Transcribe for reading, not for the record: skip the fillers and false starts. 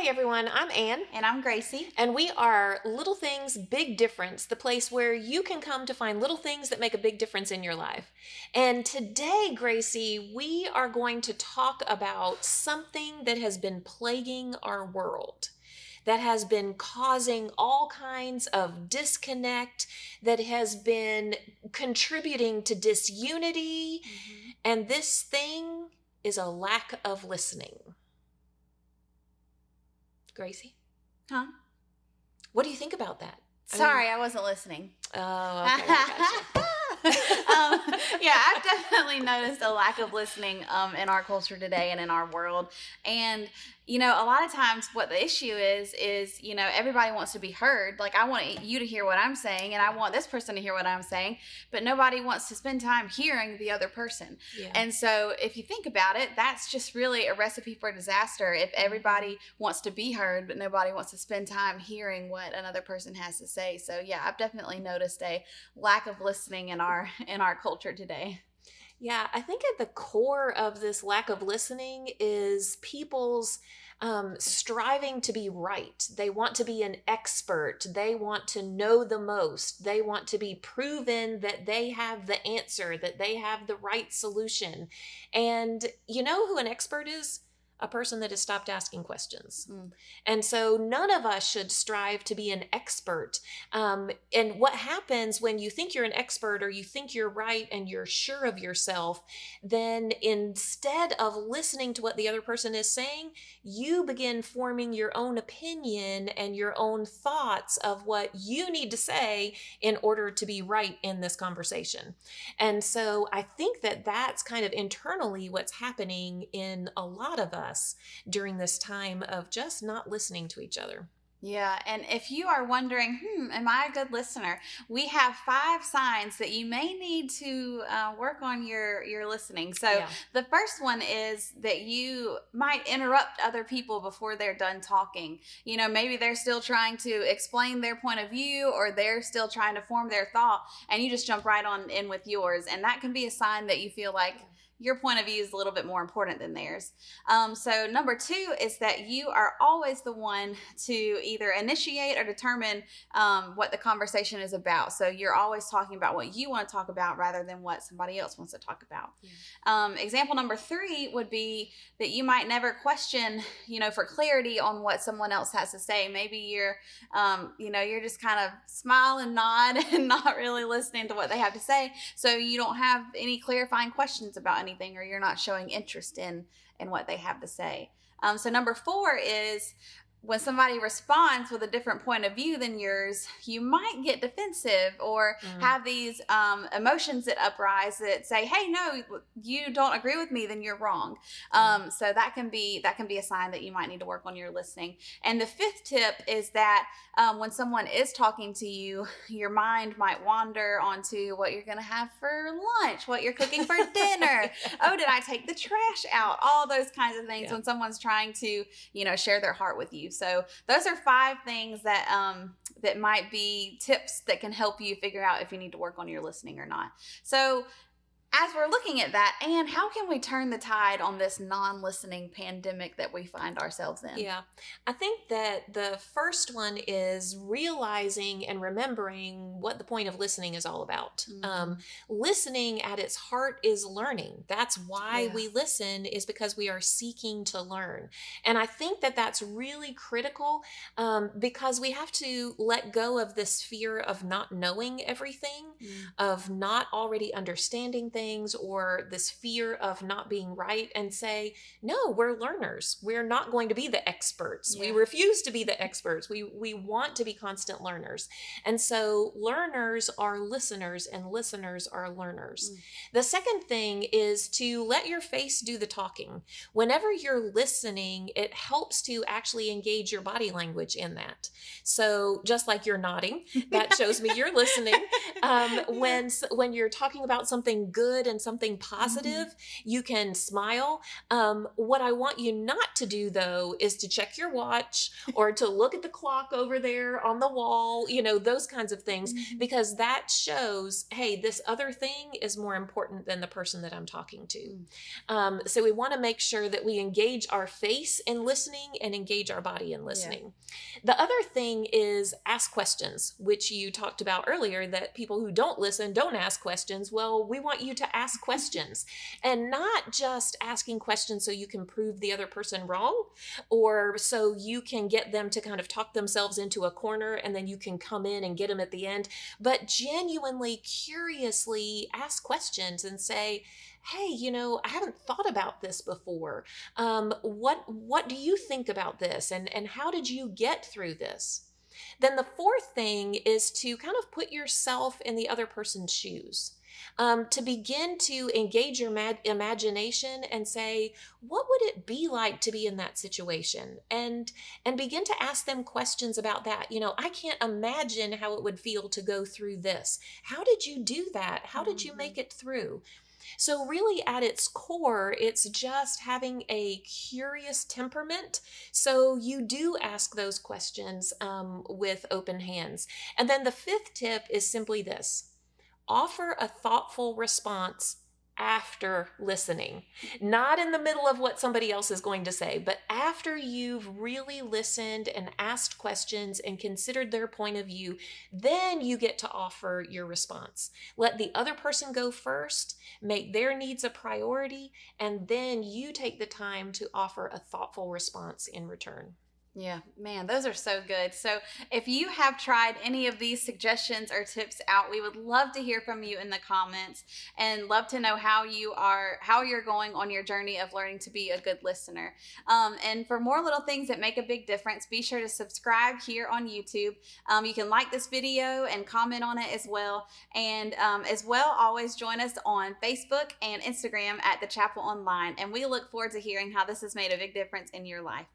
Hey everyone, I'm Anne. And I'm Gracie. And we are Little Things, Big Difference, the place where you can come to find little things that make a big difference in your life. And today, Gracie, we are going to talk about something that has been plaguing our world, that has been causing all kinds of disconnect, that has been contributing to disunity. And this thing is a lack of listening. Gracie? Huh? What do you think about that? Sorry, I wasn't listening. Oh, okay. I gotcha. Yeah, I've definitely noticed a lack of listening in our culture today and in our world. And, you know, a lot of times what the issue is, you know, everybody wants to be heard. Like, I want you to hear what I'm saying, and I want this person to hear what I'm saying, but nobody wants to spend time hearing the other person. Yeah. And so if you think about it, that's just really a recipe for disaster. If everybody wants to be heard, but nobody wants to spend time hearing what another person has to say. So yeah, I've definitely noticed a lack of listening in our culture today. Yeah, I think at the core of this lack of listening is people's striving to be right. They want to be an expert. They want to know the most. They want to be proven that they have the answer, that they have the right solution. And you know who an expert is? A person that has stopped asking questions. And so none of us should strive to be an expert. And what happens when you think you're an expert or you think you're right and you're sure of yourself, then instead of listening to what the other person is saying, you begin forming your own opinion and your own thoughts of what you need to say in order to be right in this conversation. And so I think that that's kind of internally what's happening in a lot of us during this time of just not listening to each other. Yeah, and if you are wondering, am I a good listener? We have 5 signs that you may need to work on your listening. So The first one is that you might interrupt other people before they're done talking. You know, maybe they're still trying to explain their point of view, or they're still trying to form their thought, and you just jump right on in with yours. And that can be a sign that you feel like your point of view is a little bit more important than theirs. So number 2 is that you are always the one to either initiate or determine what the conversation is about. So you're always talking about what you want to talk about rather than what somebody else wants to talk about. Example number 3 would be that you might never question, you know, for clarity on what someone else has to say. Maybe you're, you're just kind of smile and nod and not really listening to what they have to say. So you don't have any clarifying questions about anything, or you're not showing interest in what they have to say. So number 4 is when somebody responds with a different point of view than yours, you might get defensive or have these emotions that uprise that say, hey, no, you don't agree with me, then you're wrong. So that can be a sign that you might need to work on your listening. And the 5th tip is that when someone is talking to you, your mind might wander onto what you're going to have for lunch, what you're cooking for dinner. Oh, did I take the trash out? All those kinds of things when someone's trying to, you know, share their heart with you. So those are 5 things that that might be tips that can help you figure out if you need to work on your listening or not. So as we're looking at that, Anne, how can we turn the tide on this non-listening pandemic that we find ourselves in? Yeah, I think that the first one is realizing and remembering what the point of listening is all about. Listening at its heart is learning. That's why we listen, is because we are seeking to learn. And I think that that's really critical because we have to let go of this fear of not knowing everything, of not already understanding things, or this fear of not being right, and say, no, we're learners. We're not going to be the experts. We refuse to be the experts. We want to be constant learners. And so learners are listeners and listeners are learners. The second thing is to let your face do the talking. Whenever you're listening, it helps to actually engage your body language in that. So just like you're nodding, that shows me you're listening. When you're talking about something good good and something positive, you can smile. What I want you not to do, though, is to check your watch or to look at the clock over there on the wall, those kinds of things, because that shows, hey, this other thing is more important than the person that I'm talking to. So we want to make sure that we engage our face in listening and engage our body in listening. Yeah. The other thing is ask questions, which you talked about earlier, that people who don't listen don't ask questions. Well, we want you to ask questions, and not just asking questions so you can prove the other person wrong or so you can get them to kind of talk themselves into a corner and then you can come in and get them at the end, but genuinely, curiously ask questions and say, hey, I haven't thought about this before. What do you think about this? And how did you get through this? Then the fourth thing is to kind of put yourself in the other person's shoes. To begin to engage your imagination and say, what would it be like to be in that situation? And begin to ask them questions about that. I can't imagine how it would feel to go through this. How did you do that? How did you make it through? So really at its core, it's just having a curious temperament. So you do ask those questions with open hands. And then the fifth tip is simply this: offer a thoughtful response after listening, not in the middle of what somebody else is going to say, but after you've really listened and asked questions and considered their point of view, then you get to offer your response. Let the other person go first, make their needs a priority, and then you take the time to offer a thoughtful response in return. Yeah, man, those are so good. So if you have tried any of these suggestions or tips out, we would love to hear from you in the comments and love to know how you're going on your journey of learning to be a good listener. And for more little things that make a big difference, be sure to subscribe here on YouTube. You can like this video and comment on it as well. And as well, always join us on Facebook and Instagram at The Chapel Online. And we look forward to hearing how this has made a big difference in your life.